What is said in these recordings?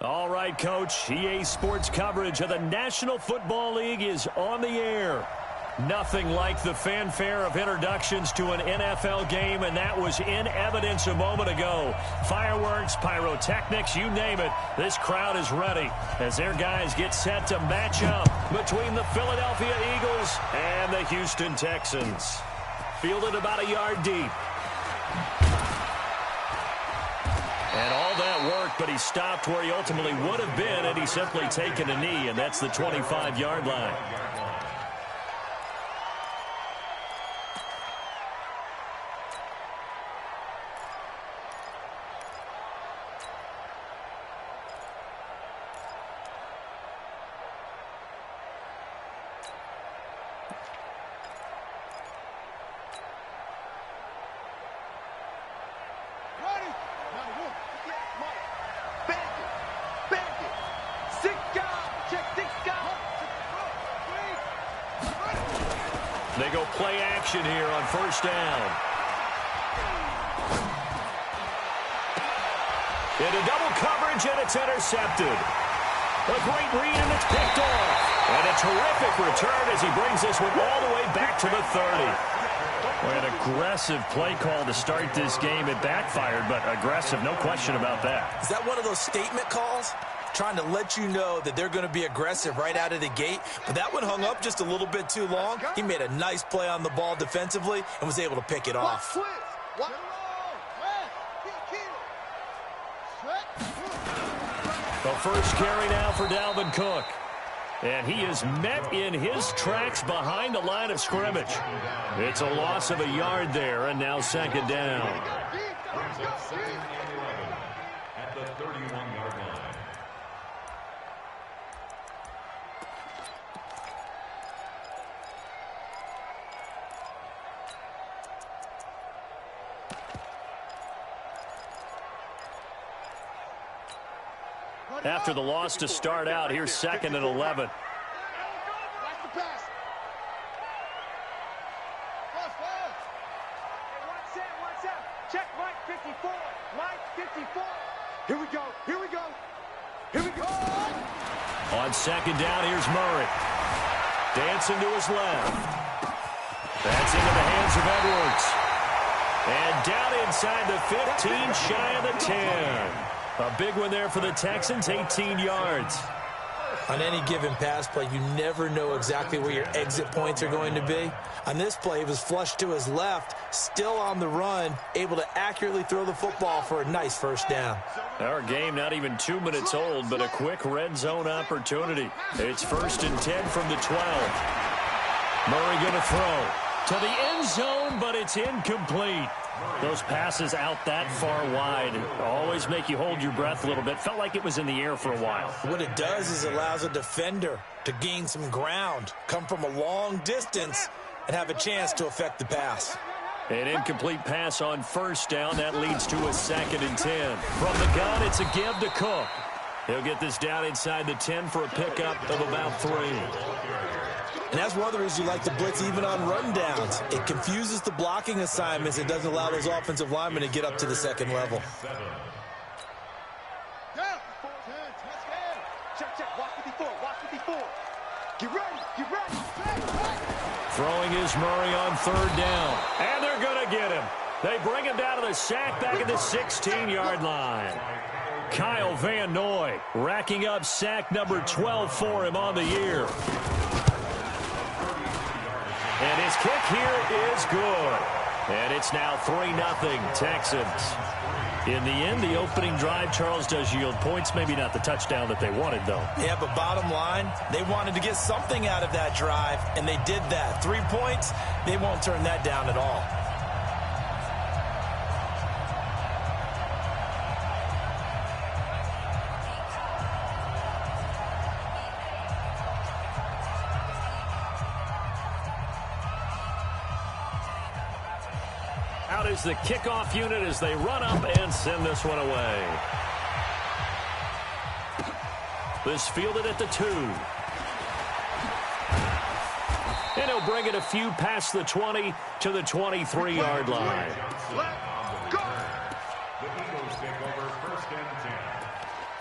All right, Coach. EA Sports coverage of the National Football League is on the air. Nothing like the fanfare of introductions to an NFL game, and that was in evidence a moment ago. Fireworks, pyrotechnics, you name it. This crowd is ready as their guys get set to match up between the Philadelphia Eagles and the Houston Texans. Fielded about a yard deep. And all that work, but he stopped where he ultimately would have been had he simply taken a knee, and that's the 25-yard line. They go play action here on first down. Into double coverage, and it's intercepted. A great read, and it's picked off. And a terrific return as he brings this one all the way back to the 30. An aggressive play call to start this game. It backfired, but aggressive, no question about that. Is that one of those statement calls? Trying to let you know that they're going to be aggressive right out of the gate. But that one hung up just a little bit too long. He made a nice play on the ball defensively and was able to pick it off. The first carry now for Dalvin Cook. And he is met in his tracks behind the line of scrimmage. It's a loss of a yard there, and now second down. At the 31-yard line. After the loss to start out, here's second and 11. Check Mike 54. Mike 54. Here we go. Here we go. Here we go. On second down, here's Murray. Dancing to his left. That's into the hands of Edwards. And down inside the 15, shy of the 10. A big one there for the Texans, 18 yards. On any given pass play, you never know exactly where your exit points are going to be. On this play, he was flushed to his left, still on the run, able to accurately throw the football for a nice first down. Our game not even 2 minutes old, but a quick red zone opportunity. It's first and 10 from the 12. Murray going to throw to the end zone, but it's incomplete. Those passes out that far wide always make you hold your breath a little bit. Felt like it was in the air for a while. What it does is it allows a defender to gain some ground, come from a long distance, and have a chance to affect the pass. An incomplete pass on first down. That leads to a second and 10. From the gun, it's a give to Cook. He'll get this down inside the 10 for a pickup of about 3. And that's one of the reasons you like to blitz even on rundowns. It confuses the blocking assignments. It doesn't allow those offensive linemen to get up to the second level. Check. Watch 54. Watch 54. Get ready. Get ready. Throwing is Murray on third down. And they're going to get him. They bring him down to the sack back at the 16-yard line. Kyle Van Noy racking up sack number 12 for him on the year. And his kick here is good. And it's now 3-0 Texans. In the end, the opening drive, Charles, does yield points. Maybe not the touchdown that they wanted, though. Yeah, but bottom line, they wanted to get something out of that drive, and they did that. 3 points, they won't turn that down at all. Out is the kickoff unit as they run up and send this one away. This fielded at the 2. And he'll bring it a few past the 20 to the 23-yard line. The Eagles take over first and 10.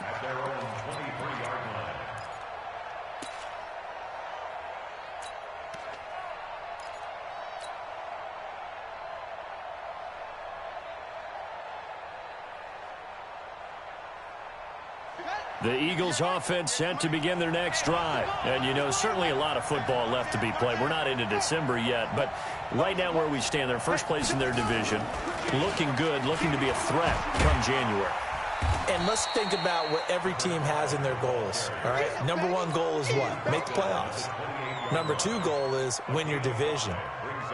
At their own 23-yard line. The Eagles offense set to begin their next drive. And, you know, certainly a lot of football left to be played. We're not into December yet, but right now where we stand, they're first place in their division, looking good, looking to be a threat come January. And let's think about what every team has in their goals, all right? Number one goal is what? Make the playoffs. Number two goal is win your division.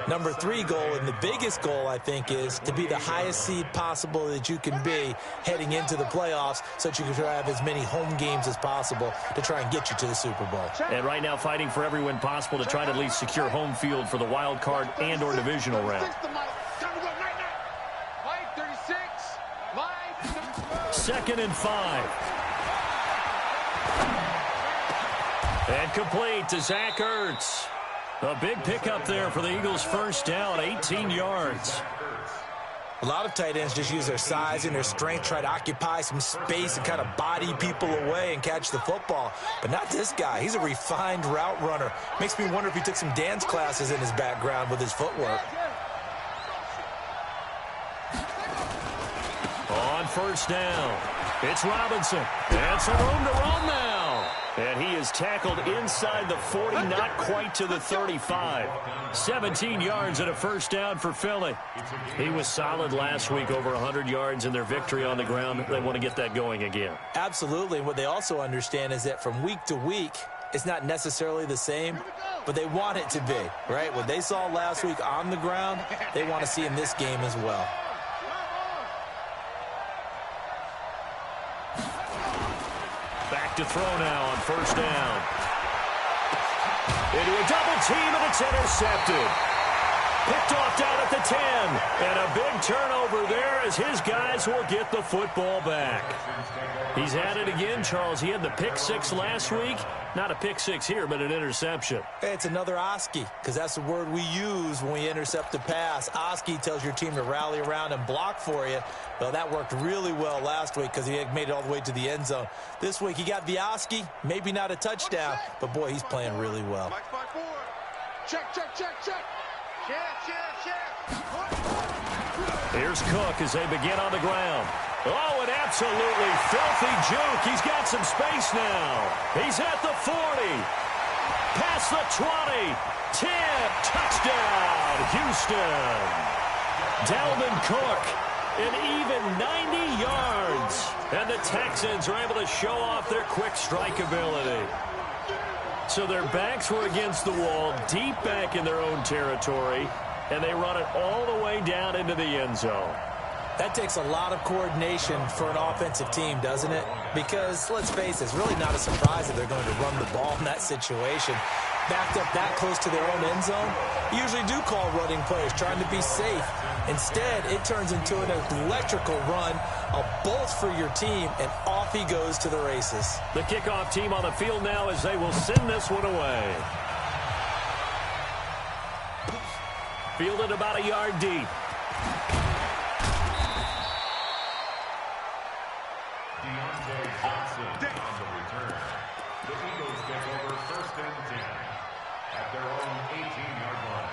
Number three goal, and the biggest goal, I think, is to be the highest seed possible that you can be heading into the playoffs so that you can have as many home games as possible to try and get you to the Super Bowl. And right now fighting for every win possible to try to at least secure home field for the wild card and or divisional round. Second and 5. And complete to Zach Ertz. A big pickup there for the Eagles' first down, 18 yards. A lot of tight ends just use their size and their strength, try to occupy some space and kind of body people away and catch the football. But not this guy. He's a refined route runner. Makes me wonder if he took some dance classes in his background with his footwork. On first down, it's Robinson. And some room to run now. And he is tackled inside the 40, not quite to the 35. 17 yards and a first down for Philly. He was solid last week, over 100 yards in their victory on the ground. They want to get that going again. Absolutely. And what they also understand is that from week to week, it's not necessarily the same, but they want it to be, right? What they saw last week on the ground, they want to see in this game as well. Back to throw now on first down. Into a double team, and it's intercepted. Picked off down at the 10. And a big turnover there as his guys will get the football back. He's at it again, Charles. He had the pick six last week. Not a pick six here, but an interception. It's another Oski, because that's the word we use when we intercept a pass. Oski tells your team to rally around and block for you. Well, that worked really well last week because he had made it all the way to the end zone. This week he got the Oski, maybe not a touchdown, but boy, he's playing really well. Check, check, check, check. Here's Cook as they begin on the ground. Oh, an absolutely filthy juke. He's got some space now. He's at the 40. Past the 20. 10. Touchdown, Houston. Dalvin Cook, an even 90 yards. And the Texans are able to show off their quick strike ability. So their backs were against the wall, deep back in their own territory, and they run it all the way down into the end zone. That takes a lot of coordination for an offensive team, doesn't it? Because, let's face it, it's really not a surprise that they're going to run the ball in that situation. Backed up that close to their own end zone, you usually do call running plays, trying to be safe. Instead, it turns into an electrical run, a bolt for your team, and off he goes to the races. The kickoff team on the field now as they will send this one away. Fielded about a yard deep. DeAndre Johnson on the return. The Eagles take over first and 10 at their own 18-yard line.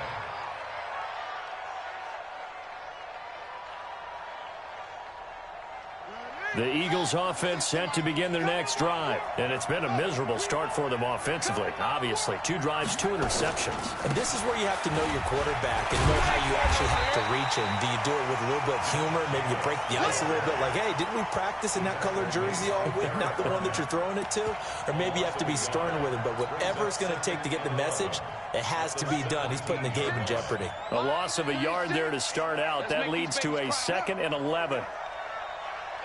The Eagles offense set to begin their next drive. And it's been a miserable start for them offensively. Obviously, 2 drives, 2 interceptions. And this is where you have to know your quarterback and know how you actually have to reach him. Do you do it with a little bit of humor? Maybe you break the ice a little bit like, hey, didn't we practice in that colored jersey all week? Not the one that you're throwing it to? Or maybe you have to be stern with him. But whatever it's going to take to get the message, it has to be done. He's putting the game in jeopardy. A loss of a yard there to start out. That leads to a 2nd and 11.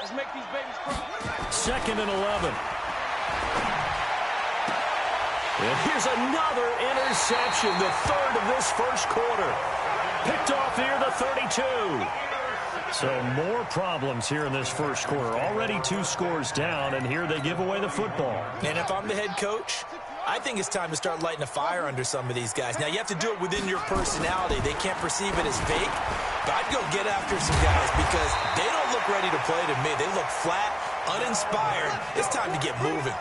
Let's make these babies cry. 2nd and 11. And here's another interception, the 3rd of this first quarter. Picked off near the 32. So more problems here in this first quarter. Already 2 scores down, and here they give away the football. And if I'm the head coach, I think it's time to start lighting a fire under some of these guys. Now, you have to do it within your personality. They can't perceive it as fake. But I'd go get after some guys because they don't look ready to play to me. They look flat. uninspired. It's time to get moving.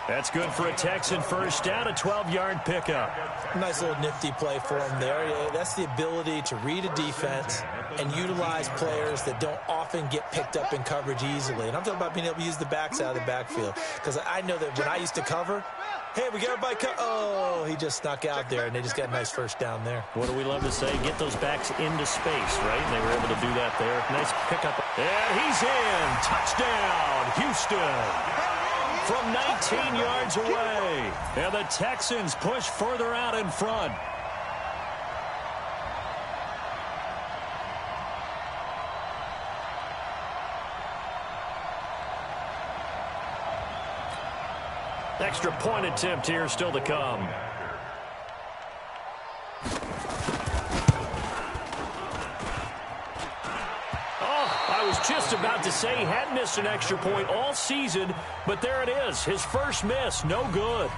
That's good for a Texan first down, a 12-yard pickup. Nice little nifty play for him there. That's the ability to read a defense and utilize players that don't often get picked up in coverage easily. And I'm talking about being able to use the backs out of the backfield. Because I know that when I used to cover, hey, we got everybody oh, he just snuck out there, and they just got a nice first down there. What do we love to say? Get those backs into space, right? And they were able to do that there. Nice pickup. And he's in. Touchdown, Houston. From 19 yards away. And the Texans push further out in front. Extra point attempt here still to come. I was just about to say he hadn't missed an extra point all season, but there it is. His first miss, no good.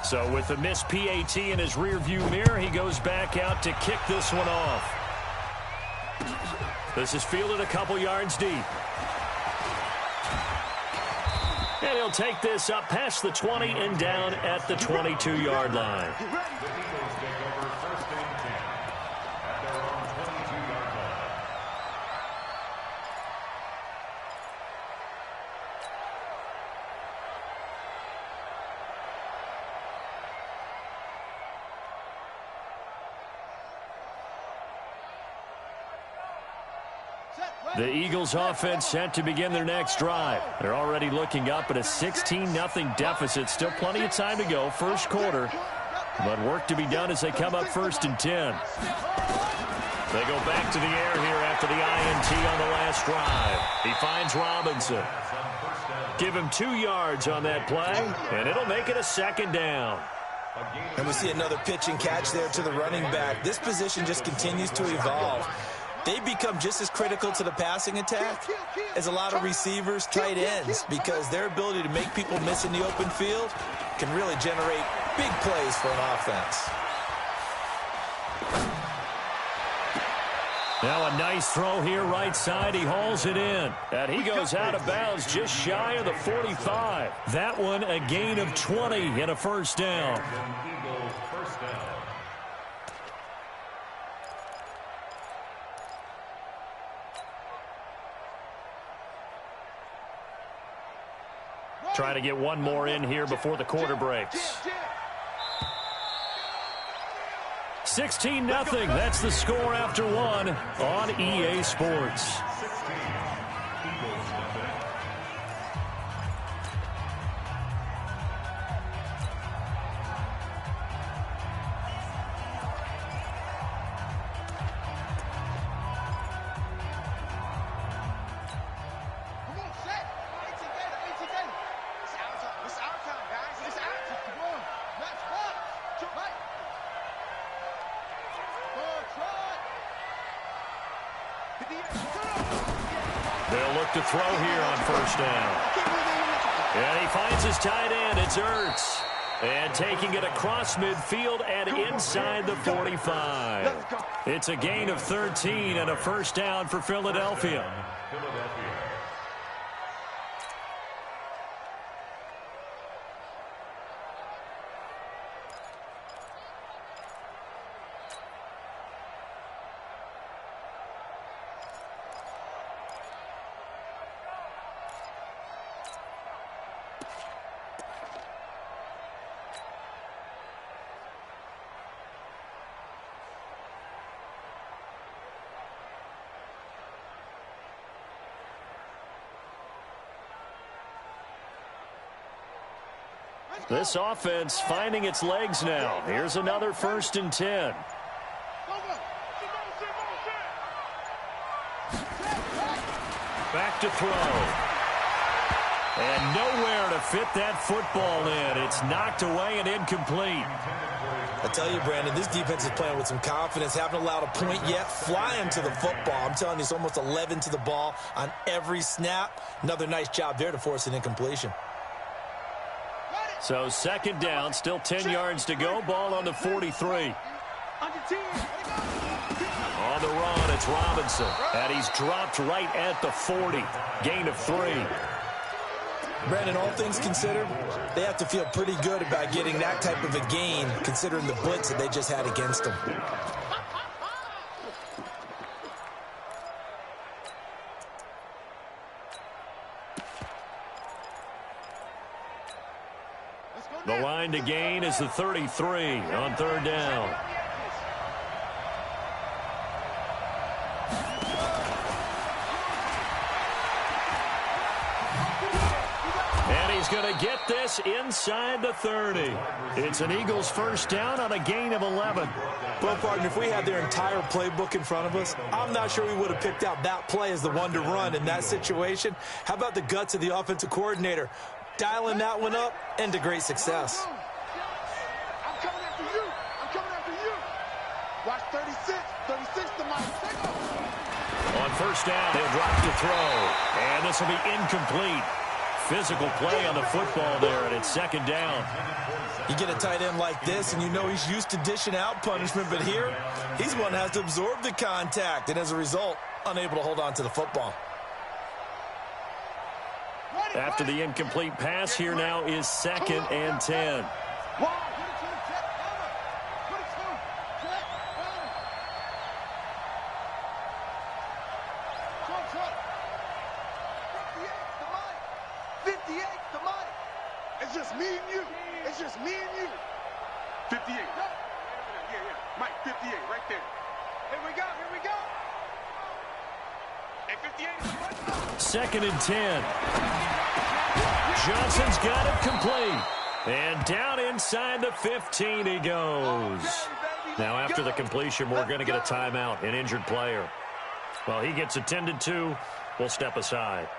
So with the missed PAT in his rearview mirror, he goes back out to kick this one off. This is fielded a couple yards deep. And he'll take this up past the 20 and down at the 22-yard line. The Eagles offense set to begin their next drive. They're already looking up at a 16-0 deficit. Still plenty of time to go, first quarter. But work to be done as they come up 1st and 10. They go back to the air here after the INT on the last drive. He finds Robinson. Give him 2 yards on that play, and it'll make it a 2nd down. And we see another pitch and catch there to the running back. This position just continues to evolve. They become just as critical to the passing attack as a lot of receivers, tight ends, because their ability to make people miss in the open field can really generate big plays for an offense. Now a nice throw here right side. He hauls it in. And he goes out of bounds just shy of the 45. That one a gain of 20 and a first down. Trying to get one more in here before the quarter breaks. 16-0. That's the score after one on EA Sports. They'll look to throw here on first down. And he finds his tight end. It's Ertz. And taking it across midfield and inside the 45. It's a gain of 13 and a first down for Philadelphia. This offense finding its legs now. Here's another 1st and 10. Back to throw. And nowhere to fit that football in. It's knocked away and incomplete. I tell you, Brandon, this defense is playing with some confidence. Haven't allowed a point yet. Flying to the football. I'm telling you, it's almost 11 to the ball on every snap. Another nice job there to force an incompletion. So second down, still 10 yards to go. Ball on the 43. On the run, it's Robinson. And he's dropped right at the 40. Gain of 3. Brandon, all things considered, they have to feel pretty good about getting that type of a gain, considering the blitz that they just had against them. The line to gain is the 33 on third down. He's going to get this inside the 30. It's an Eagles first down on a gain of 11. Well, partner, if we had their entire playbook in front of us, I'm not sure we would have picked out that play as the one to run in that situation. How about the guts of the offensive coordinator? Dialing that one up and to great success. I'm coming after you. I'm coming after you. Watch 36. 36 to my On first down, he'll drop to throw. And this will be incomplete. Physical play on the football there, and it's second down. You get a tight end like this, and you know he's used to dishing out punishment, but here, he's one that has to absorb the contact, and as a result, unable to hold on to the football. After the incomplete pass, here now is second and 10. It's just me and you. It's just me and you. 58. Yeah. Mike, 58, right there. Here we go. And 58. Second and 10. Johnson's got it complete. And down inside the 15 he goes. Now after the completion, we're going to get a timeout, an injured player. Well, he gets attended to. We'll step aside.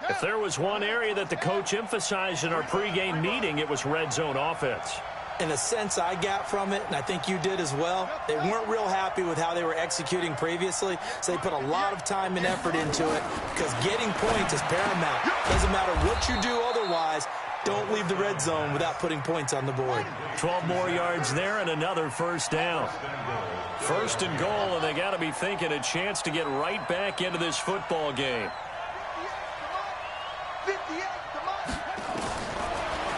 If there was one area that the coach emphasized in our pregame meeting, it was red zone offense. In a sense I got from it, and I think you did as well, they weren't real happy with how they were executing previously, so they put a lot of time and effort into it because getting points is paramount. Doesn't matter what you do otherwise, don't leave the red zone without putting points on the board. 12 more yards there and another first down. First and goal, and they got to be thinking a chance to get right back into this football game.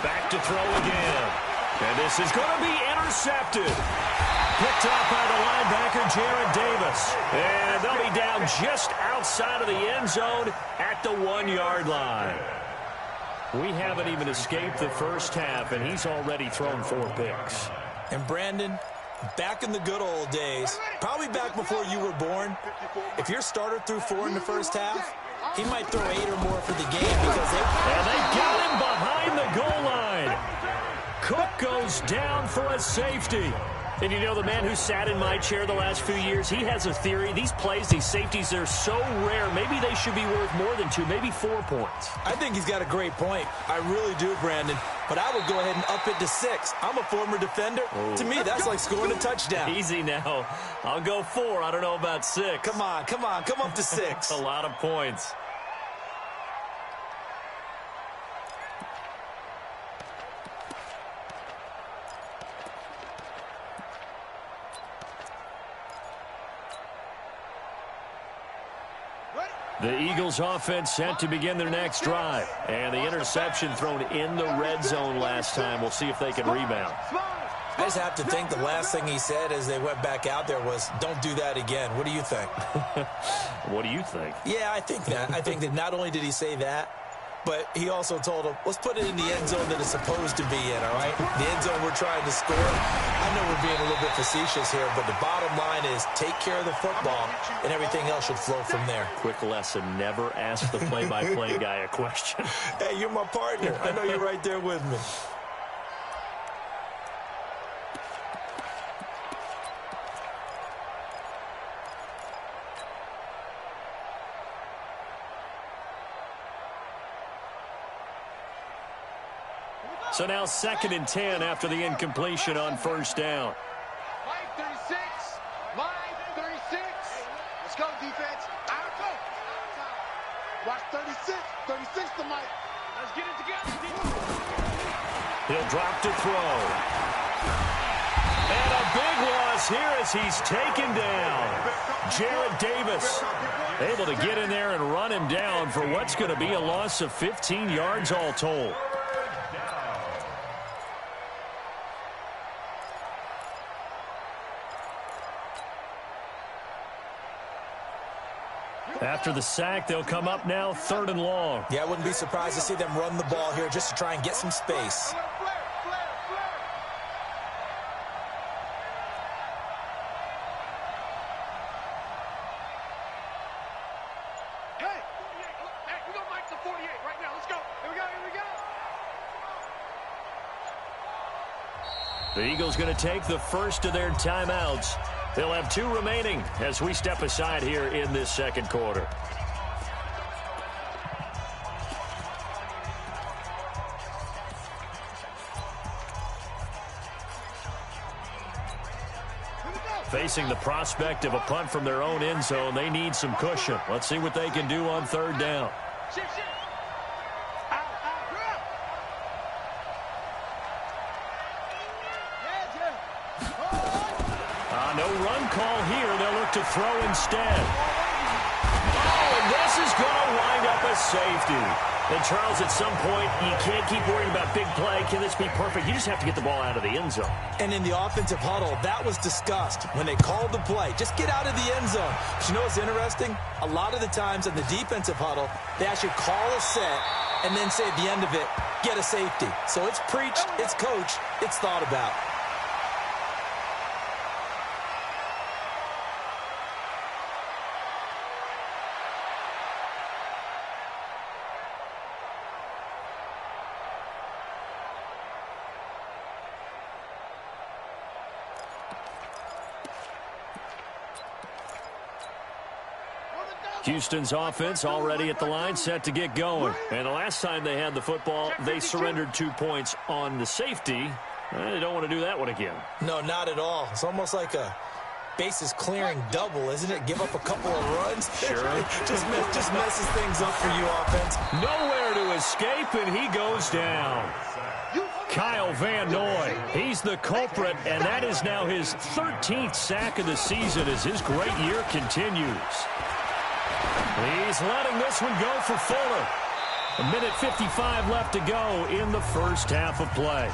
Back to throw again. And this is going to be intercepted. Picked off by the linebacker, Jarrad Davis. And they'll be down just outside of the end zone at the 1-yard line. We haven't even escaped the first half, and he's already thrown 4 picks. And Brandon, back in the good old days, probably back before you were born, if your starter threw 4 in the first half, he might throw 8 or more for the game because they got him behind the goal line. Cook goes down for a safety. And you know, the man who sat in my chair the last few years, he has a theory. These plays, these safeties, they're so rare. Maybe they should be worth more than 2, maybe 4 points. I think he's got a great point. I really do, Brandon. But I would go ahead and up it to 6. I'm a former defender. To me, that's like scoring a touchdown. Easy now. I'll go 4. I don't know about 6. Come on. Come up to 6. A lot of points. The Eagles offense set to begin their next drive. And the interception thrown in the red zone last time. We'll see if they can rebound. I just have to think the last thing he said as they went back out there was, don't do that again. What do you think? What do you think? Yeah, I think that. I think that not only did he say that, But he also told him, let's put it in the end zone that it's supposed to be in, all right? The end zone we're trying to score. I know we're being a little bit facetious here, but the bottom line is take care of the football, and everything else should flow from there. Quick lesson, never ask the play-by-play guy a question. Hey, you're my partner. I know you're right there with me. So now 2nd and 10 after the incompletion on first down. Line 36. Line 36. Let's go, defense. Out go. Watch 36. 36 to Mike. Let's get it together. He'll drop to throw. And a big loss here as he's taken down. Jarrad Davis able to get in there and run him down for what's going to be a loss of 15 yards all told. After the sack, they'll come up now 3rd and long. Yeah, I wouldn't be surprised to see them run the ball here just to try and get some space. Hey, we're going to mark the 48 right now. Let's go. Here we go, here we go. The Eagles going to take the first of their timeouts. They'll have 2 remaining as we step aside here in this 2nd quarter. Facing the prospect of a punt from their own end zone, they need some cushion. Let's see what they can do on 3rd down. No run call here. They'll look to throw instead. Oh, and this is going to wind up a safety. And, Charles, at some point, you can't keep worrying about big play. Can this be perfect? You just have to get the ball out of the end zone. And in the offensive huddle, that was discussed when they called the play. Just get out of the end zone. But you know what's interesting? A lot of the times in the defensive huddle, they actually call a set and then say at the end of it, get a safety. So it's preached, it's coached, it's thought about. Houston's offense already at the line, set to get going. And the last time they had the football, they surrendered 2 points on the safety. They don't want to do that one again. No, not at all. It's almost like a bases clearing double, isn't it? Give up a couple of runs. Sure. just messes things up for you, offense. Nowhere to escape, and he goes down. Kyle Van Noy, he's the culprit, and that is now his 13th sack of the season as his great year continues. He's letting this one go for Fuller. 1:55 left to go in the first half of play.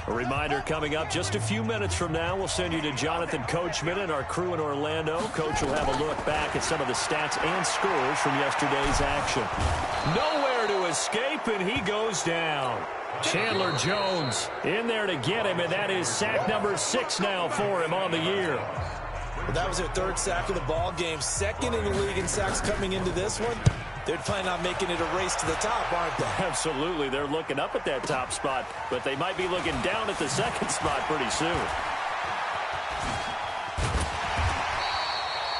A reminder coming up just a few minutes from now, we'll send you to Jonathan Coachman and our crew in Orlando. Coach will have a look back at some of the stats and scores from yesterday's action. Nowhere to escape, and he goes down. Chandler Jones in there to get him, and that is sack number 6 now for him on the year. Well, that was their 3rd sack of the ball game. 2nd in the league in sacks coming into this one. They're planning on making it a race to the top, aren't they? Absolutely. They're looking up at that top spot, but they might be looking down at the 2nd spot pretty soon.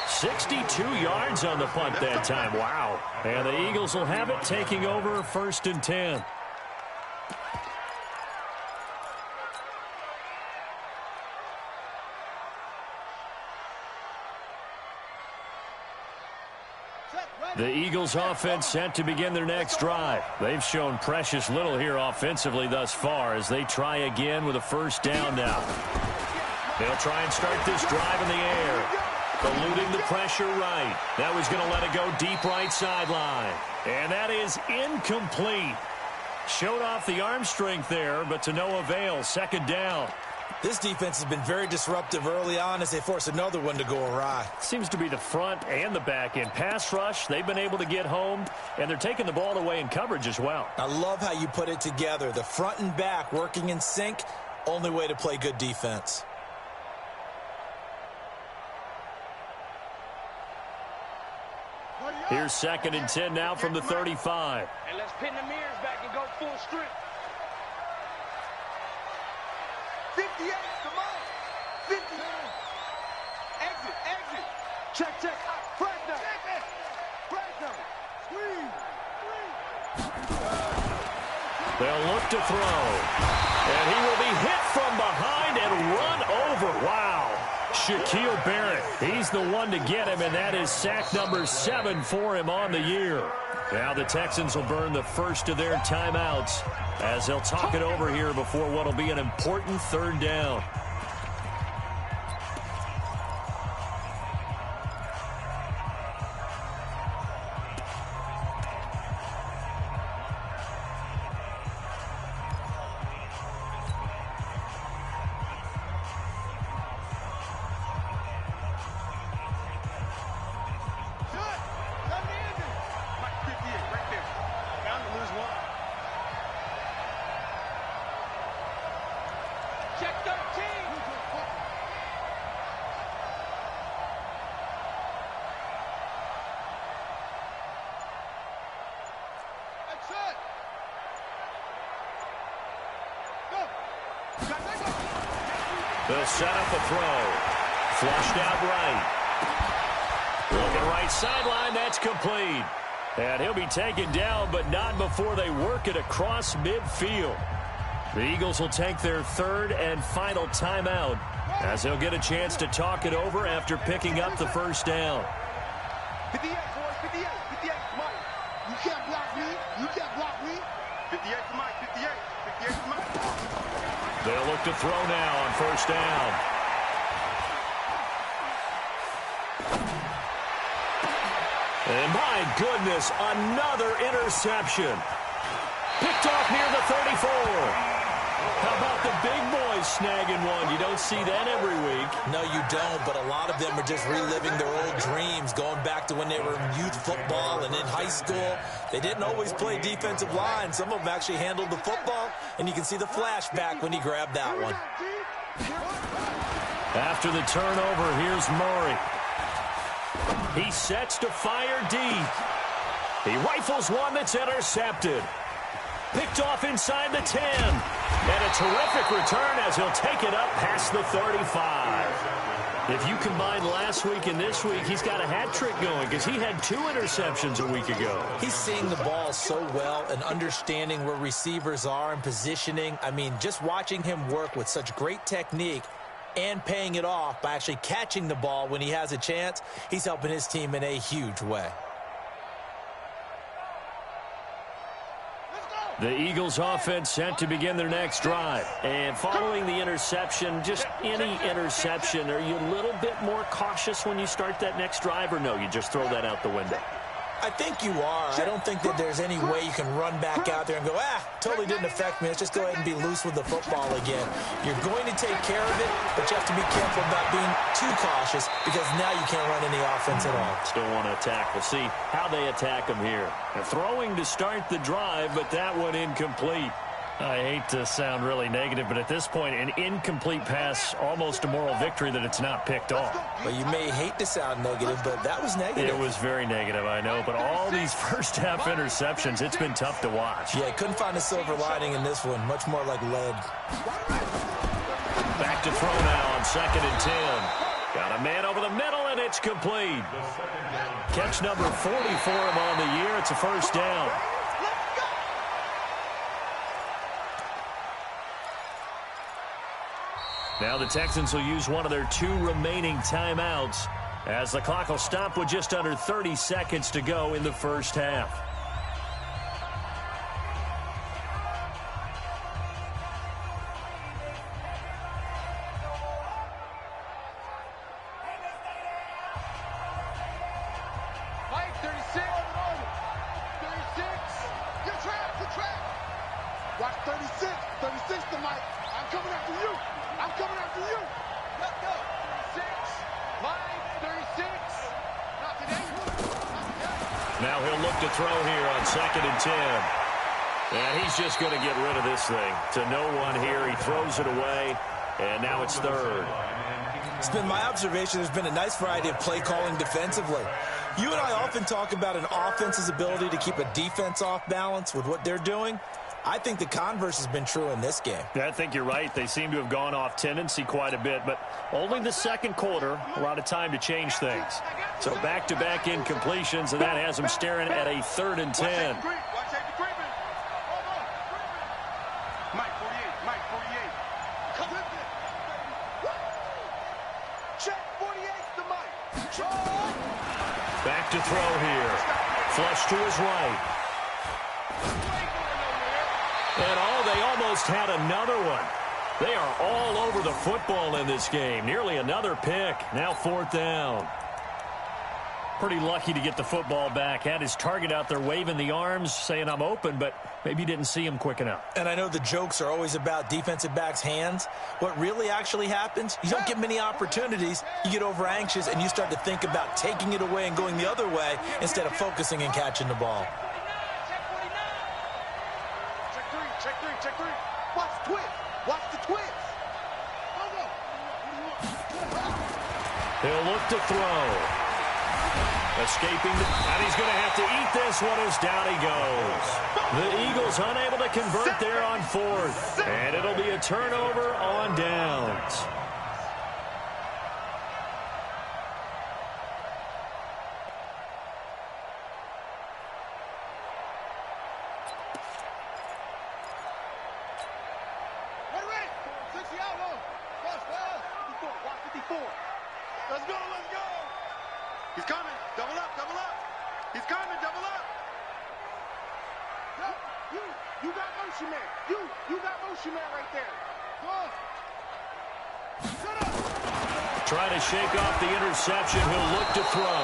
62 yards on the punt that time. Wow. And the Eagles will have it, taking over 1st and 10. The Eagles offense set to begin their next drive. They've shown precious little here offensively thus far as they try again with a 1st down now. They'll try and start this drive in the air. Eluding the pressure right. That was going to let it go deep right sideline. And that is incomplete. Showed off the arm strength there, but to no avail. Second down. This defense has been very disruptive early on as they force another one to go awry. Seems to be the front and the back end. Pass rush, they've been able to get home, and they're taking the ball away in coverage as well. I love how you put it together. The front and back working in sync, only way to play good defense. Here's 2nd and 10 now from the 35. And let's pin the mirrors back and go full strength. 58, come on. 50. Exit. Check. Pressure. Squeeze. They'll look to throw. And he will be hit from behind and run over. Wow. Shaquille Barrett, he's the one to get him, and that is sack number 7 for him on the year. Now the Texans will burn the first of their timeouts as they'll talk it over here before what will be an important 3rd down. They'll set up a throw. Flushed out right. Looking right sideline, that's complete. And he'll be taken down, but not before they work it across midfield. The Eagles will take their 3rd and final timeout as they'll get a chance to talk it over after picking up the first down. 58, boys, 58, Mike. You can't block me. 58 to Mike, 58 to Mike. They'll look to throw now on 1st down. And my goodness, another interception. Picked off near the 34. How about the big boys snagging one? You don't see that every week. No, you don't, but a lot of them are just reliving their old dreams, going back to when they were in youth football and in high school. They didn't always play defensive line. Some of them actually handled the football, and you can see the flashback when he grabbed that one. After the turnover, here's Murray. He sets to fire deep. He rifles one that's intercepted. Picked off inside the 10. And a terrific return as he'll take it up past the 35. If you combine last week and this week, he's got a hat trick going because he had 2 interceptions a week ago. He's seeing the ball so well and understanding where receivers are and positioning. I mean, just watching him work with such great technique and paying it off by actually catching the ball when he has a chance, he's helping his team in a huge way. The Eagles offense set to begin their next drive. And following the interception, just any interception, are you a little bit more cautious when you start that next drive, or no, you just throw that out the window? I think you are. I don't think that there's any way you can run back out there and go, totally didn't affect me. Let's just go ahead and be loose with the football again. You're going to take care of it, but you have to be careful about being too cautious because now you can't run any offense at all. Still want to attack. We'll see how they attack them here. They're throwing to start the drive, but that one incomplete. I hate to sound really negative, but at this point, an incomplete pass, almost a moral victory that it's not picked off. Well, you may hate to sound negative, but that was negative. It was very negative, I know, but all these first-half interceptions, it's been tough to watch. Yeah, couldn't find a silver lining in this one. Much more like lead. Back to throw now on 2nd and 10. Got a man over the middle, and it's complete. Catch number 40 for him on the year. It's a first down. Now the Texans will use one of their 2 remaining timeouts as the clock will stop with just under 30 seconds to go in the first half. Watch 36. 36 to Mike. I'm coming after you. I'm coming after you. Let's go. 36. Mike, 36. Not today. Not today. Now he'll look to throw here on 2nd and 10. And he's just going to get rid of this thing. To no one here. He throws it away. And now it's 3rd. It's been my observation there's been a nice variety of play calling defensively. You and I often talk about an offense's ability to keep a defense off balance with what they're doing. I think the converse has been true in this game. Yeah, I think you're right. They seem to have gone off tendency quite a bit, but only the 2nd quarter, a lot of time to change things. So back-to-back incompletions, and that has them staring at a 3rd and 10. Mike 48, Mike 48. Come with it. Check 48 to Mike. Back to throw here. Flush to his right. And they almost had another one. They are all over the football in this game. Nearly another pick. Now 4th down. Pretty lucky to get the football back. Had his target out there waving the arms, saying I'm open, but maybe didn't see him quick enough. And I know the jokes are always about defensive backs' hands. What really actually happens, you don't get many opportunities. You get over anxious, and you start to think about taking it away and going the other way instead of focusing and catching the ball. Check three. Watch the twist. Watch the twist. He'll look to throw. Escaping, and he's going to have to eat this one as down he goes. The Eagles unable to convert there on 4th, and it'll be a turnover on downs. Let's go. He's coming. Double up. He's coming. Double up. You got motion man. You got motion man right there. Go. Shut up. Trying to shake off the interception. He'll look to throw.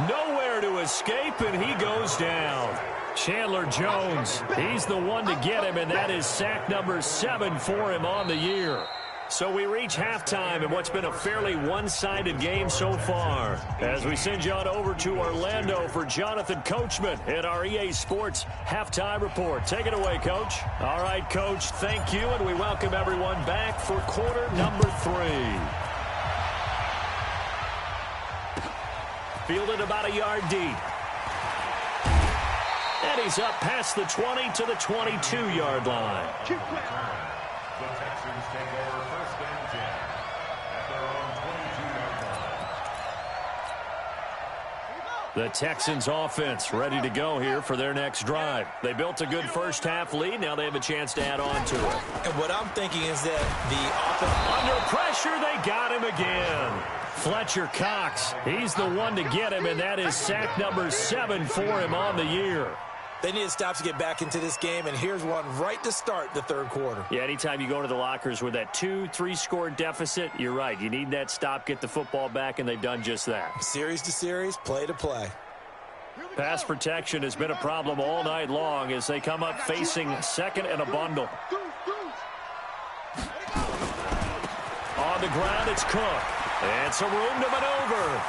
Nowhere to escape, and he goes down. Chandler Jones, he's the one to get him, and that is sack number 7 for him on the year. So we reach halftime in what's been a fairly one-sided game so far. As we send you on over to Orlando for Jonathan Coachman at our EA Sports Halftime Report. Take it away, Coach. All right, Coach, thank you, and we welcome everyone back for quarter number 3. Fielded about a yard deep. And he's up past the 20 to the 22-yard line. The Texans take over 1st and 10 at their own 22-yard line. The Texans offense ready to go here for their next drive. They built a good first-half lead. Now they have a chance to add on to it. And what I'm thinking is that the offense... Under pressure, they got him again. Fletcher Cox, he's the one to get him, and that is sack number 7 for him on the year. They need to stop to get back into this game, and here's one right to start the 3rd quarter. Yeah, anytime you go to the lockers with that 2-3 score deficit, you're right. You need that stop, get the football back, and they've done just that. Series to series, play to play. Pass protection has been a problem all night long as they come up facing 2nd and a bundle. On the ground, it's Cook. And some room to maneuver.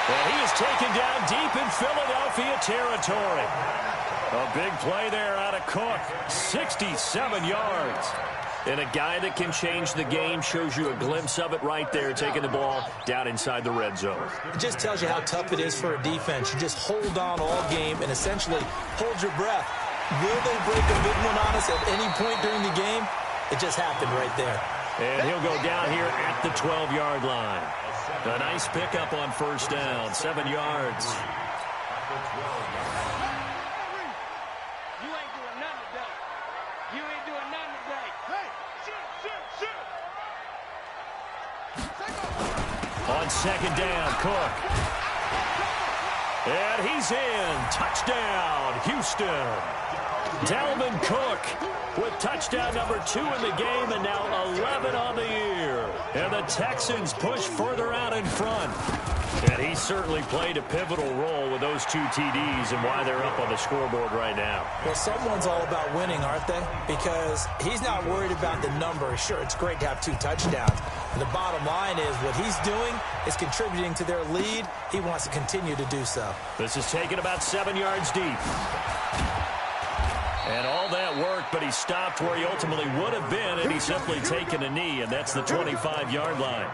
Well, he is taken down deep in Philadelphia territory. A big play there out of Cook. 67 yards. And a guy that can change the game, shows you a glimpse of it right there, taking the ball down inside the red zone. It just tells you how tough it is for a defense. You just hold on all game and essentially hold your breath. Will they break a big one on us at any point during the game? It just happened right there. And he'll go down here at the 12-yard line. A nice pickup on 1st down, 7 yards. You ain't doing nothing today. You ain't doing nothing today. Hey, shoot. On 2nd down, Cook. And he's in. Touchdown, Houston. Dalvin Cook with touchdown number 2 in the game, and now 11 on the year. And the Texans push further out in front. And he certainly played a pivotal role with those 2 TDs and why they're up on the scoreboard right now. Well, someone's all about winning, aren't they? Because he's not worried about the number. Sure, it's great to have 2 touchdowns. But the bottom line is what he's doing is contributing to their lead. He wants to continue to do so. This is taken about 7 yards deep. And all that work, but he stopped where he ultimately would have been had he simply taken a knee, and that's the 25-yard line.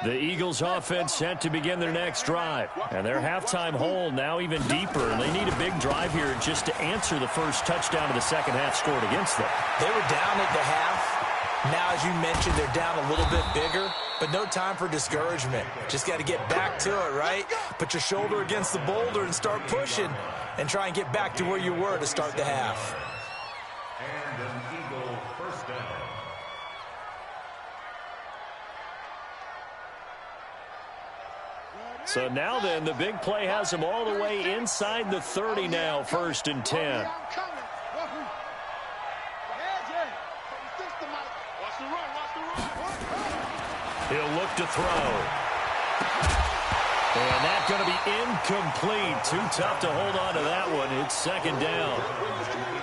The Eagles offense set to begin their next drive. And their halftime hole now even deeper. And they need a big drive here just to answer the first touchdown of the second half scored against them. They were down at the half. Now, as you mentioned, they're down a little bit bigger. But no time for discouragement. Just got to get back to it, right? Put your shoulder against the boulder and start pushing. And try and get back to where you were to start the half. And an Eagle first down. So now then, the big play has them all the way inside the 30 now, 1st and 10. He'll look to throw. And that's going to be incomplete. Too tough to hold on to that one. It's 2nd down.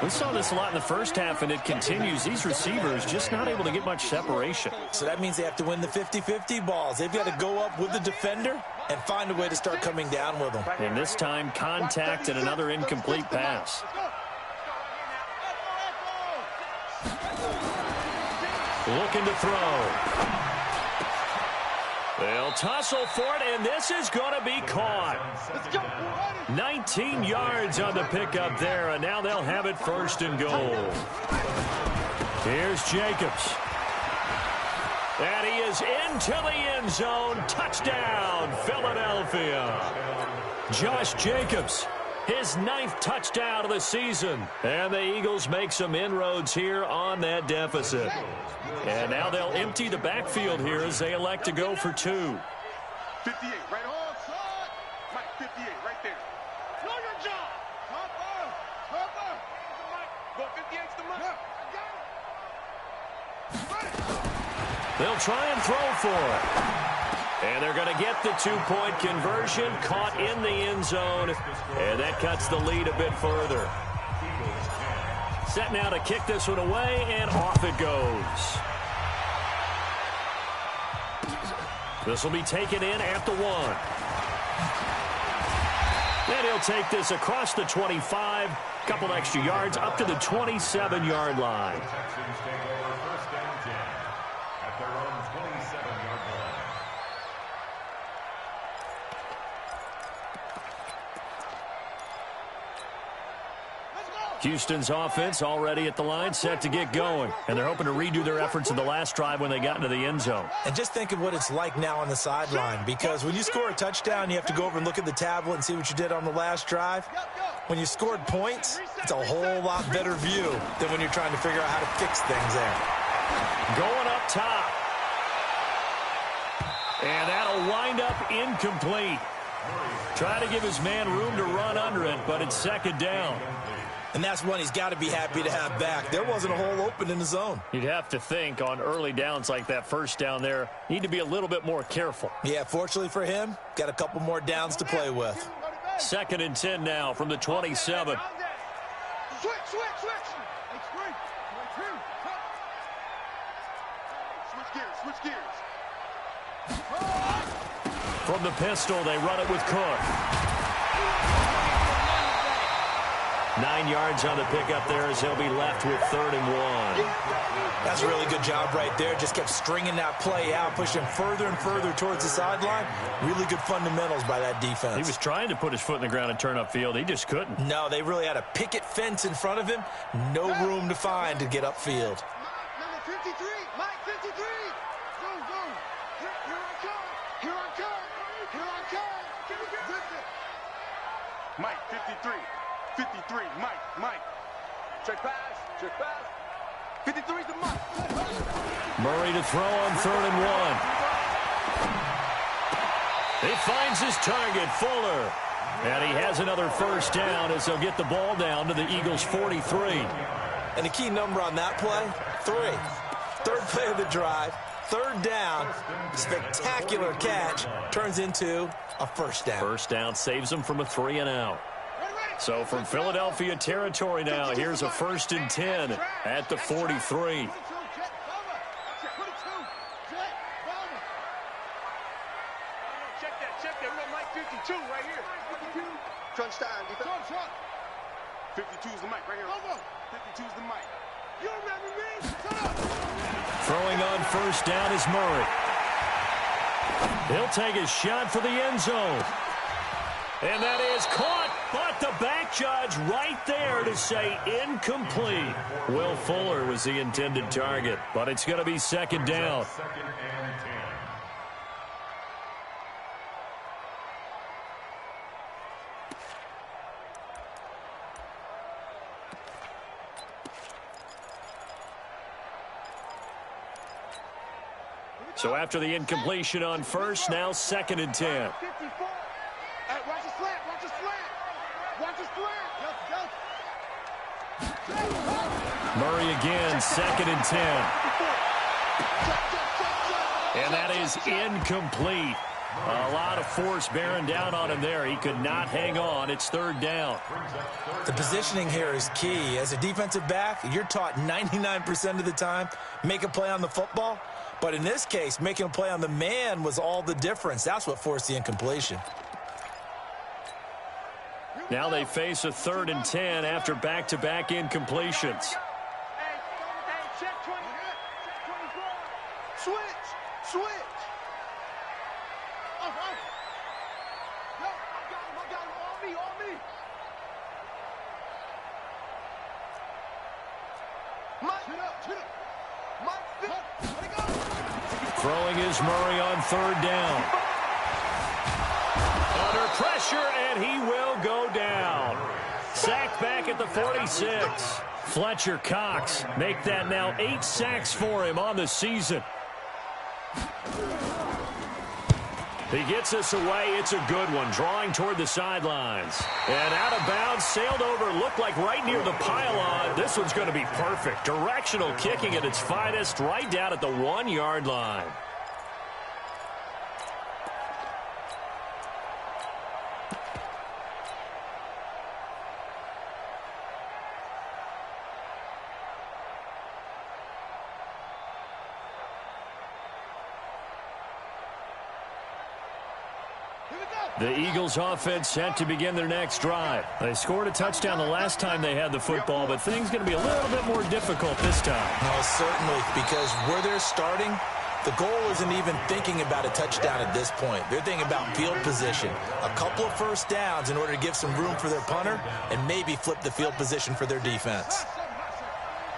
We saw this a lot in the first half, and it continues. These receivers just not able to get much separation. So that means they have to win the 50-50 balls. They've got to go up with the defender and find a way to start coming down with them. And this time, contact and another incomplete pass. Looking to throw. They'll tussle for it, and this is going to be caught. 19 yards on the pickup there, and now they'll have it 1st and goal. Here's Jacobs. And he is into the end zone. Touchdown, Philadelphia. Josh Jacobs, his 9th touchdown of the season. And the Eagles make some inroads here on that deficit. And now they'll empty the backfield here as they elect to go for 2. 58, right on, side. Mike, 58, right there. Know your job. Hopper. Go 58's the money. They'll try and throw for it. And they're going to get the 2-point conversion, caught in the end zone. And that cuts the lead a bit further. Set now to kick this one away, and off it goes. This will be taken in at the 1. And he'll take this across the 25, couple extra yards, up to the 27-yard line. Texans take over 1st and 10 at their own 27-yard line. Houston's offense already at the line, set to get going. And they're hoping to redo their efforts in the last drive when they got into the end zone. And just think of what it's like now on the sideline, because when you score a touchdown, you have to go over and look at the tablet and see what you did on the last drive. When you scored points, it's a whole lot better view than when you're trying to figure out how to fix things there. Going up top. And that'll wind up incomplete. Try to give his man room to run under it, but it's 2nd down. And that's one he's got to be happy to have back. There wasn't a hole open in the zone. You'd have to think on early downs like that 1st down there, need to be a little bit more careful. Yeah, fortunately for him, got a couple more downs to play with. 2nd and 10 now from the 27. Switch. Switch gears. From the pistol, they run it with Cook. 9 yards on the pickup there as they'll be left with 3rd and 1. That's a really good job right there. Just kept stringing that play out, pushing further and further towards the sideline. Really good fundamentals by that defense. He was trying to put his foot in the ground and turn upfield. He just couldn't. No, they really had a picket fence in front of him. No room to find to get upfield. Number 53, Mike 53. Go. Here I come. Mike 53. 53, Mike. Check pass. Check pass. 53's the mark. Murray to throw on 3rd and 1. He finds his target, Fuller. And he has another first down as they'll get the ball down to the Eagles' 43. And the key number on that play, 3. Third play of the drive, 3rd down, spectacular catch, turns into a first down. First down saves them from a 3 and out. So from Philadelphia territory now, here's a 1st and 10 at the 43. Check that. We got Mike 52 right here. 52. Crunch time. 52 is the mic right here. 52 is the mic. You remember me? Shut up. Throwing on first down is Murray. He'll take his shot for the end zone. And that is caught, but the back judge right there to say incomplete. Will Fuller was the intended target, but it's going to be 2nd down. 2nd and 10. So after the incompletion on first, now 2nd and 10. 54. Hey, watch the slant. Watch the slant. Watch the slant. Murray again, 2nd and 10. And that is incomplete. A lot of force bearing down on him there. He could not hang on. It's 3rd down. The positioning here is key. As a defensive back, you're taught 99% of the time, make a play on the football. But in this case, making a play on the man was all the difference. That's what forced the incompletion. Now they face a 3rd and 10 after back-to-back incompletions. Check 20. Switch. I got him. On me. Mike, let it go. Throwing is Murray on 3rd down. Under pressure, and he will go down. Sacked back at the 46. Fletcher Cox make that now 8 sacks for him on the season. He gets us away. It's a good one, drawing toward the sidelines. And out of bounds, sailed over, looked like right near the pylon. This one's going to be perfect. Directional kicking at its finest, right down at the 1-yard line. The Eagles offense set to begin their next drive. They scored a touchdown the last time they had the football, but things going to be a little bit more difficult this time. No, certainly, because where they're starting, the goal isn't even thinking about a touchdown at this point. They're thinking about field position. A couple of first downs in order to give some room for their punter and maybe flip the field position for their defense.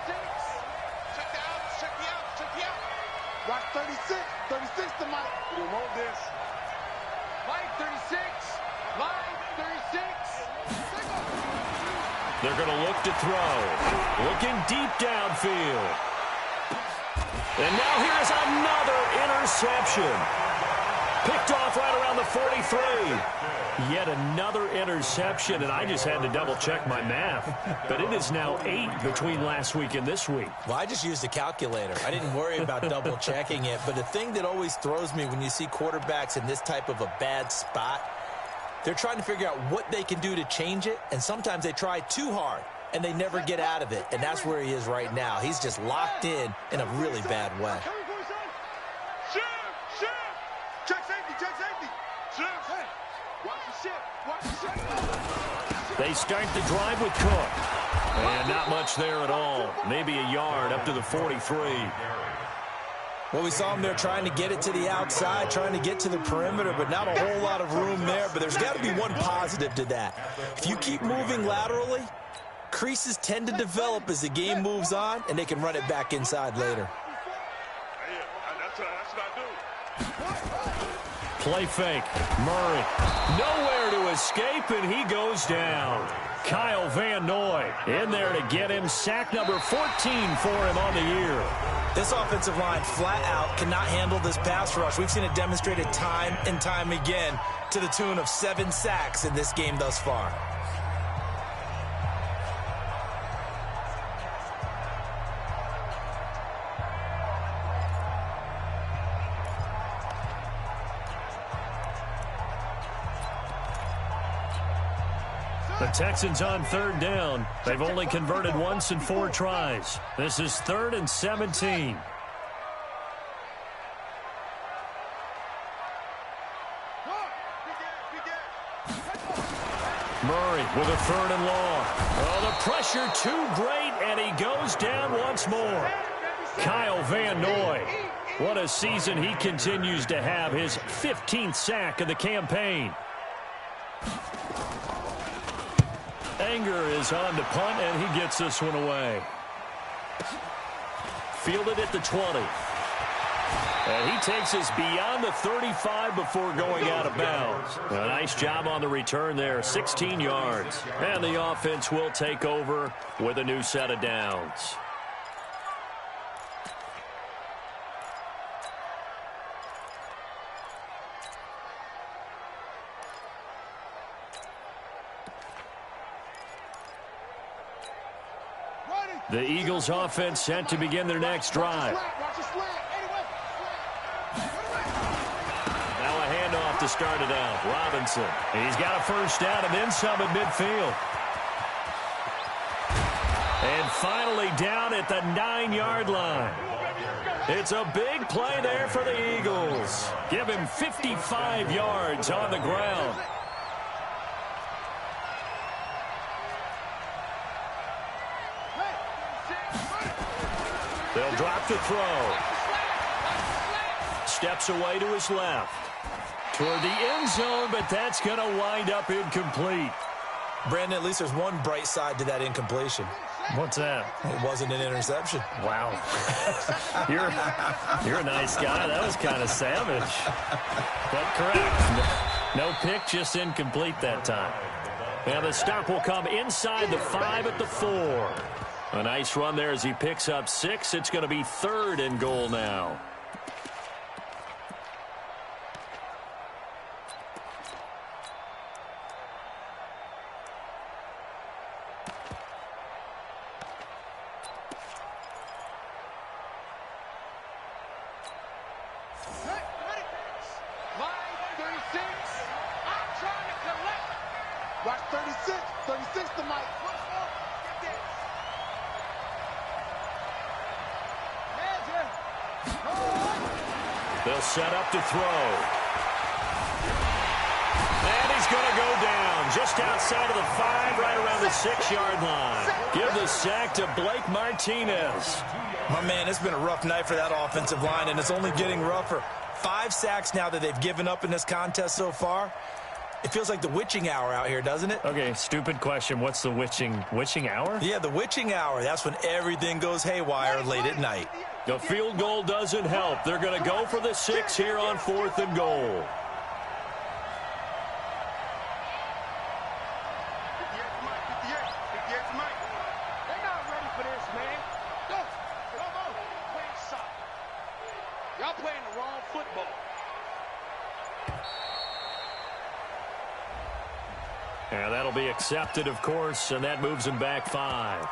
Check me out. Watch 36 to Mike. We don't want this. Mike 36. They're going to look to throw. Looking deep downfield. And now here's another interception. Picked off right around the 43. Yet another interception, and I just had to double-check my math. But it is now 8 between last week and this week. Well, I just used a calculator. I didn't worry about double-checking it. But the thing that always throws me when you see quarterbacks in this type of a bad spot, they're trying to figure out what they can do to change it, and sometimes they try too hard, and they never get out of it. And that's where he is right now. He's just locked in a really bad way. Check safety. Watch the ship. They start the drive with Cook. And not much there at all. Maybe a yard up to the 43. Well, we saw him there trying to get it to the outside, trying to get to the perimeter, but not a whole lot of room there. But there's got to be one positive to that. If you keep moving laterally, creases tend to develop as the game moves on, and they can run it back inside later. Play fake. Murray. Nowhere to escape, and he goes down. Kyle Van Noy in there to get him. Sack number 14 for him on the year. This offensive line flat out cannot handle this pass rush. We've seen it demonstrated time and time again to the tune of 7 sacks in this game thus far. The Texans on 3rd down. They've only converted once in 4 tries. This is 3rd and 17. Murray with a 3rd and long. Oh, the pressure too great, and he goes down once more. Kyle Van Noy. What a season he continues to have. His 15th sack of the campaign. Anger is on to punt, and he gets this one away. Fielded at the 20. And he takes us beyond the 35 before going out of bounds. A nice job on the return there, 16 yards. And the offense will take over with a new set of downs. The Eagles offense set to begin their next drive. Now a handoff to start it out. Robinson. He's got a first down and then some at midfield. And finally down at the 9-yard line. It's a big play there for the Eagles. Give him 55 yards on the ground. They'll drop the throw. Steps away to his left. Toward the end zone, but that's going to wind up incomplete. Brandon, at least there's one bright side to that incompletion. What's that? It wasn't an interception. Wow. You're a nice guy. That was kind of savage. But correct. No pick, just incomplete that time. Now the stop will come inside the 5 at the 4. A nice run there as he picks up 6. It's going to be 3rd and goal now. Watch 36. 36 to Mike. They'll set up to throw. And he's going to go down just outside of the 5, right around the 6-yard line. Give the sack to Blake Martinez. My man, it's been a rough night for that offensive line, and it's only getting rougher. 5 sacks now that they've given up in this contest so far. It feels like the witching hour out here, doesn't it? Okay, stupid question. What's the witching hour? Yeah, the witching hour. That's when everything goes haywire late at night. The field goal doesn't help. They're going to go for the 6 here on 4th and goal. They're not ready for this, man. Go. Playing soccer. Y'all playing the wrong football. Yeah, that'll be accepted, of course, and that moves him back 5.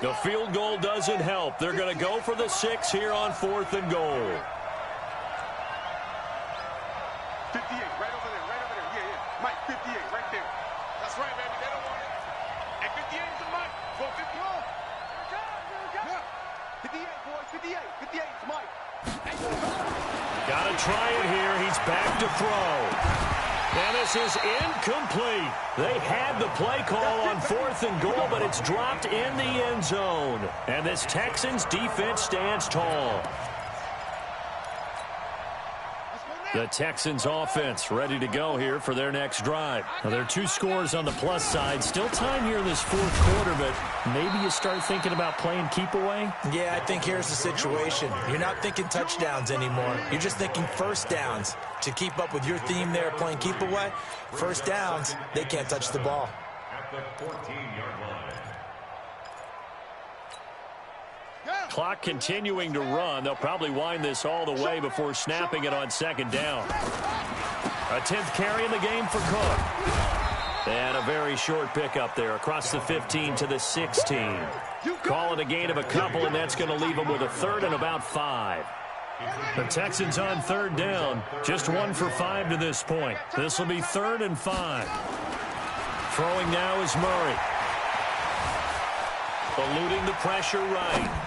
The field goal doesn't help. They're going to go for the 6 here on 4th and goal. 58, right over there. Yeah. Mike, 58, right there. That's right, baby. They don't want it. And 58 is the Mike. Go 51. Yeah. 58, boys. 58 is Mike. Got to try it here. He's back to throw. And this is incomplete. They had the play call on 4th and goal, but it's dropped in the end zone. And this Texans defense stands tall. The Texans offense ready to go here for their next drive. Now, there are 2 scores on the plus side. Still time here in this 4th quarter, but maybe you start thinking about playing keep away? Yeah, I think here's the situation. You're not thinking touchdowns anymore. You're just thinking first downs. To keep up with your theme there, playing keep away, first downs, they can't touch the ball. At the 14-yard line. Clock continuing to run. They'll probably wind this all the way before snapping it on 2nd down. A 10th carry in the game for Cook. And a very short pickup there across the 15 to the 16. Call it a gain of a couple, and that's going to leave them with a 3rd and about 5. The Texans on 3rd down. Just 1 for 5 to this point. This will be 3rd and 5. Throwing now is Murray. Eluding the pressure right.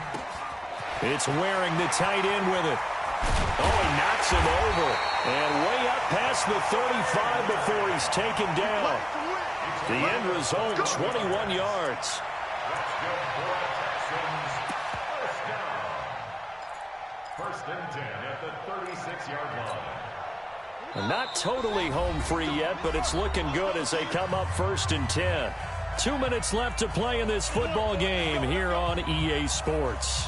It's Waring, the tight end, with it. Oh, he knocks him over. And way up past the 35 before he's taken down. The end result, 21 yards. First and 10 at the 36-yard line. Not totally home free yet, but it's looking good as they come up 1st and 10. 2 minutes left to play in this football game here on EA Sports.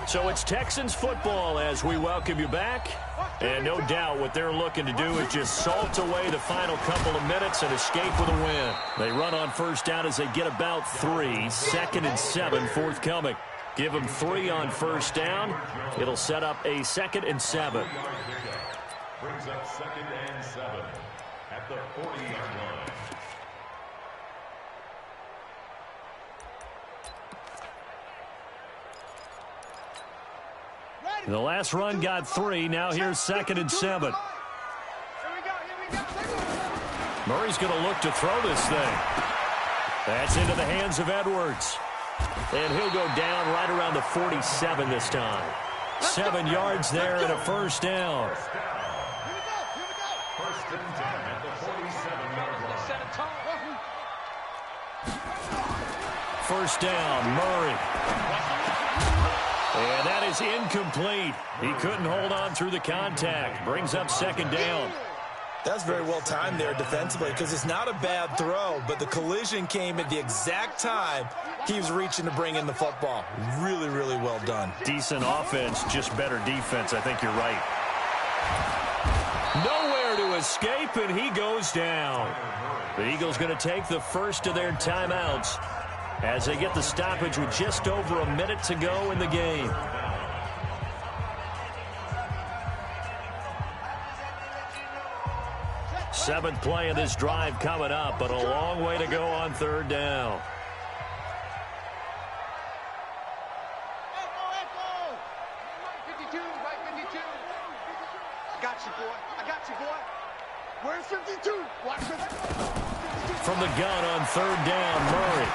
So it's Texans football as we welcome you back. And no doubt what they're looking to do is just salt away the final couple of minutes and escape with a win. They run on 1st down as they get about 3. 2nd and 7 forthcoming. Give them 3 on 1st down. It'll set up a 2nd and 7. Brings up 2nd and 7 at the 40-yard line. The last run got 3. Now here's 2nd and 7. Murray's going to look to throw this thing. That's into the hands of Edwards. And he'll go down right around the 47 this time. 7 yards there and a 1st down. First and 10 at the 47-yard line. 1st down, Murray. And that is incomplete. He couldn't hold on through the contact. Brings up 2nd down. That's very well timed there defensively because it's not a bad throw, but the collision came at the exact time he was reaching to bring in the football. Really, really well done. Decent offense, just better defense. I think you're right. Nowhere to escape, and he goes down. The Eagles going to take the first of their timeouts as they get the stoppage with just over a minute to go in the game. Seventh play of this drive coming up, but a long way to go on 3rd down. I got you, boy. I got you, boy. Where's 52? Watch 52. From the gun on 3rd down, Murray.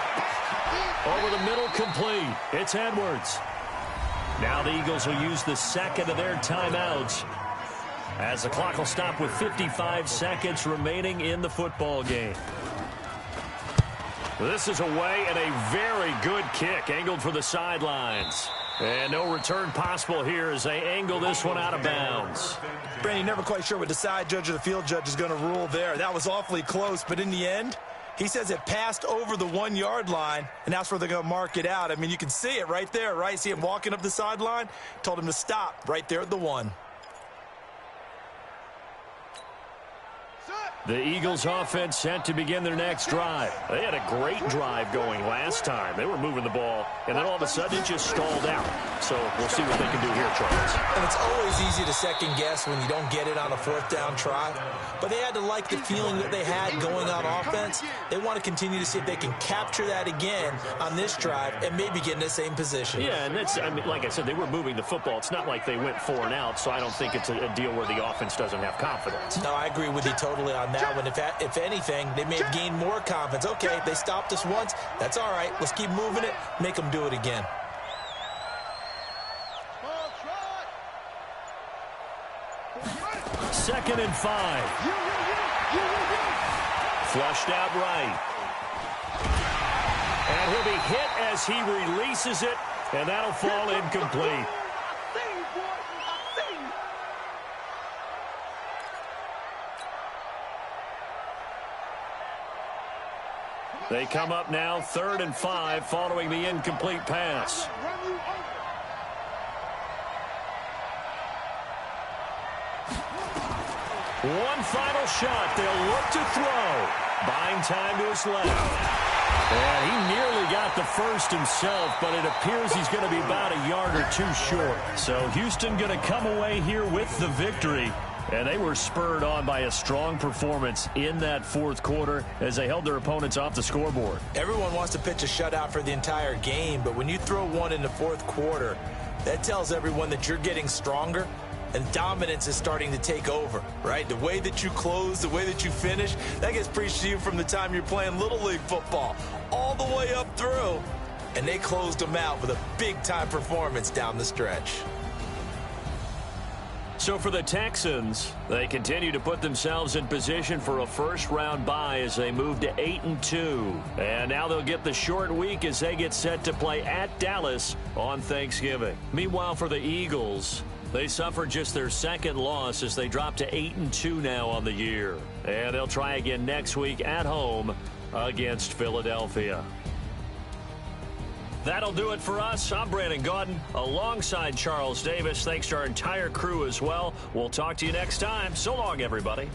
Over the middle, complete. It's Edwards. Now the Eagles will use the 2nd of their timeouts as the clock will stop with 55 seconds remaining in the football game. This is away and a very good kick angled for the sidelines. And no return possible here as they angle this one out of bounds. Brandon, never quite sure what the side judge or the field judge is going to rule there. That was awfully close, but in the end, he says it passed over the 1-yard line, and that's where they're going to mark it out. I mean, you can see it right there, right? See him walking up the sideline? Told him to stop right there at the 1. The Eagles offense set to begin their next drive. They had a great drive going last time. They were moving the ball, and then all of a sudden it just stalled out. So we'll see what they can do here, Charles. And it's always easy to second guess when you don't get it on a 4th down try. But they had to like the feeling that they had going on offense. They want to continue to see if they can capture that again on this drive and maybe get in the same position. Yeah, and that's, I mean, like I said, they were moving the football. It's not like they went 4 and out, so I don't think it's a deal where the offense doesn't have confidence. No, I agree with you totally on that one. If anything, they may have gained more confidence. Okay, they stopped us once. That's all right. Let's keep moving it. Make them do it again. 2nd and 5. Flushed out right. And he'll be hit as he releases it, and that'll fall incomplete. They come up now 3rd and 5 following the incomplete pass. One final shot. They'll look to throw. Buying time to his left. And he nearly got the first himself, but it appears he's going to be about a yard or two short. So Houston going to come away here with the victory. And they were spurred on by a strong performance in that 4th quarter as they held their opponents off the scoreboard. Everyone wants to pitch a shutout for the entire game, but when you throw one in the 4th quarter, that tells everyone that you're getting stronger and dominance is starting to take over, right? The way that you close, the way that you finish, that gets preached to you from the time you're playing Little League football all the way up through. And they closed them out with a big-time performance down the stretch. So for the Texans, they continue to put themselves in position for a first-round bye as they move to 8-2. And now they'll get the short week as they get set to play at Dallas on Thanksgiving. Meanwhile, for the Eagles, they suffered just their 2nd loss as they drop to 8-2 now on the year. And they'll try again next week at home against Philadelphia. That'll do it for us. I'm Brandon Gaudin alongside Charles Davis. Thanks to our entire crew as well. We'll talk to you next time. So long, everybody.